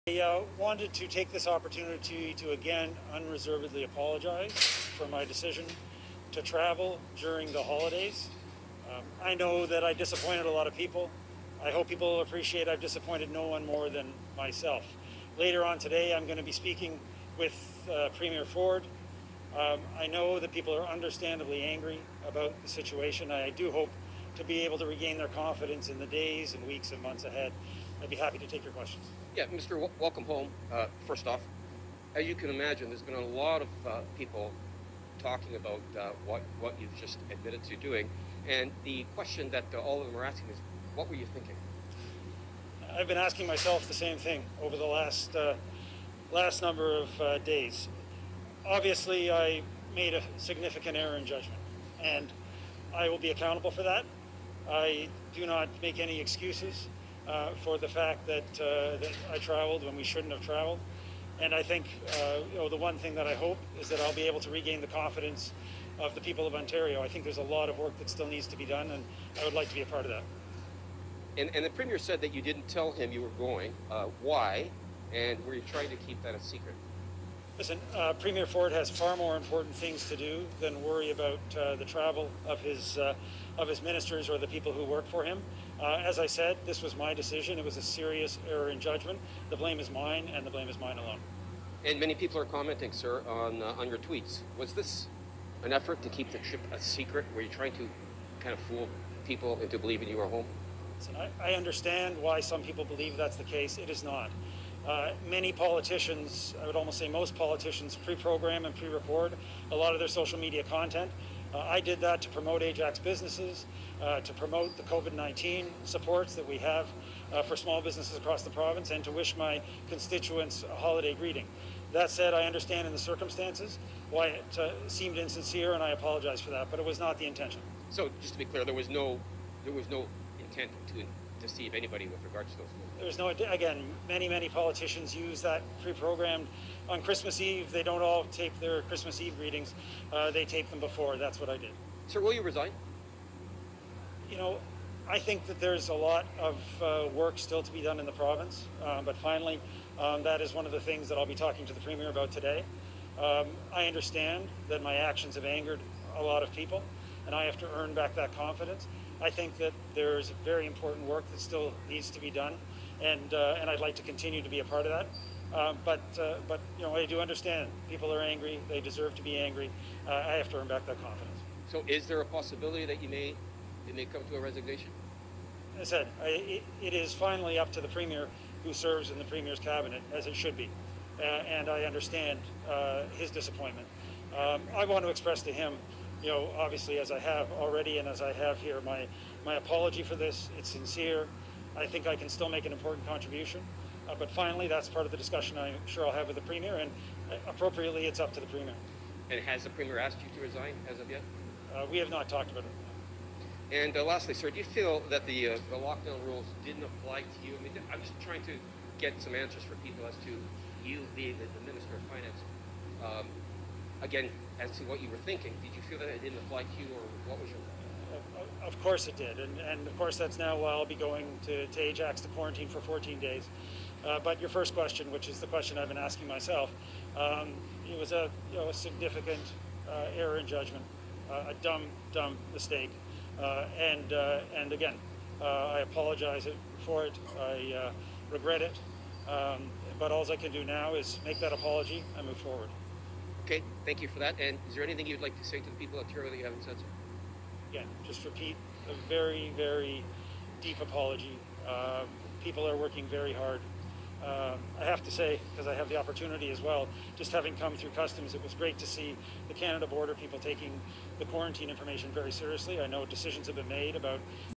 I wanted to take this opportunity to again unreservedly apologize for my decision to travel during the holidays. I know that I disappointed a lot of people. I hope people appreciate I've disappointed no one more than myself. Later on today, I'm going to be speaking with Premier Ford. I know that people are understandably angry about the situation. I do hope to be able to regain their confidence in the days and weeks and months ahead. I'd be happy to take your questions. Yeah, Mr. Welcome home. First off, as you can imagine, there's been a lot of people talking about what you've just admitted to doing. And the question that all of them are asking is, what were you thinking? I've been asking myself the same thing over the last number of days. Obviously, I made a significant error in judgment, and I will be accountable for that. I do not make any excuses for the fact that I traveled when we shouldn't have traveled. And I think the one thing that I hope is that I'll be able to regain the confidence of the people of Ontario. I think there's a lot of work that still needs to be done, and I would like to be a part of that. And the Premier said that you didn't tell him you were going. Why? And were you trying to keep that a secret? Listen, Premier Ford has far more important things to do than worry about the travel of his ministers or the people who work for him. As I said, this was my decision. It was a serious error in judgment. The blame is mine, and the blame is mine alone. And many people are commenting, sir, on your tweets. Was this an effort to keep the trip a secret? Were you trying to kind of fool people into believing you were home? Listen, I understand why some people believe that's the case. It is not. Many politicians, I would almost say most politicians, pre-program and pre-record a lot of their social media content. I did that to promote Ajax businesses, to promote the COVID-19 supports that we have for small businesses across the province, and to wish my constituents a holiday greeting. That said, I understand in the circumstances why it seemed insincere, and I apologize for that, but it was not the intention. So, just to be clear, there was no intent to deceive anybody with regards to those moves. There's no, again, many politicians use that pre-programmed on Christmas Eve. They don't all tape their Christmas Eve greetings. They tape them before. That's what I did. Sir, will you resign? You know, I think that there's a lot of work still to be done in the province, but finally, that is one of the things that I'll be talking to the Premier about today. I understand that my actions have angered a lot of people, and I have to earn back that confidence. I think that there's very important work that still needs to be done, and I'd like to continue to be a part of that. But you know, I do understand people are angry. They deserve to be angry. I have to earn back that confidence. So, is there a possibility that you may come to a resignation? As I said, it is finally up to the Premier, who serves in the Premier's cabinet, as it should be, and I understand his disappointment. I want to express to him, you know, obviously, as I have already and as I have here, my apology for this. It's sincere. I think I can still make an important contribution. But finally, that's part of the discussion I'm sure I'll have with the Premier, and appropriately, it's up to the Premier. And has the Premier asked you to resign as of yet? We have not talked about it. And lastly, sir, do you feel that the lockdown rules didn't apply to you? I mean, I'm just trying to get some answers for people as to you being the Minister of Finance. Again, as to what you were thinking, did you feel that it didn't apply to you, or what was your... Of course it did, and of course that's now why I'll be going to Ajax to quarantine for 14 days. But your first question, which is the question I've been asking myself, it was a significant error in judgment, a dumb mistake, and again, I apologize for it. I regret it, but all I can do now is make that apology and move forward. Okay, thank you for that. And is there anything you'd like to say to the people of Ontario that you haven't said, sir? Again, just repeat a very, very deep apology. People are working very hard. I have to say, because I have the opportunity as well, just having come through customs, it was great to see the Canada border people taking the quarantine information very seriously. I know decisions have been made about